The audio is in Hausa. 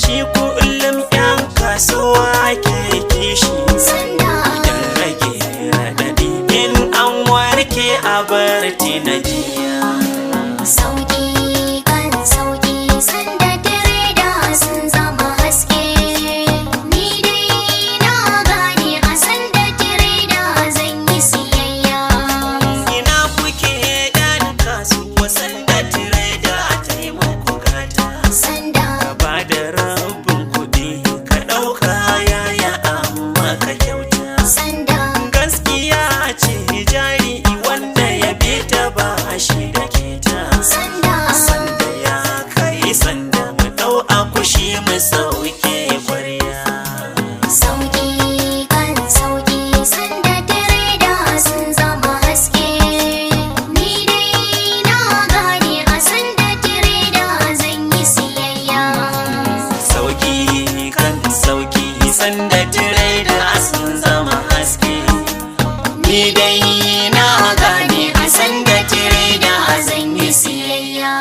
shi kullum yan kasuwa ke kishi idan rage raɗaɗi in an warke a bar tinadiya. Sauki kan sauki sanda tireda sun zama haske. Ni dai na gane a sanda tireda zan yi siyayya. Ina kuke ɗan kasuwa sanda tireda a taimako gata. Sanda Ba da rabin kuɗi ka ɗauka yaya amma ka kyauta. sanda Gaskiya ce jari wanda ya bi ta ba shi da keta. sanda Sanda ya kai sanda mu ɗau akushi mu sauke kwarya. sauki kan sauki sanda tireda sun zama haske. Ni dai na gane a sanda tireda zan yi siyayya. Sauki kan sauki sanda tireda sun zama haske. Ni dai na gane a sanda tireda zan yi siyayya.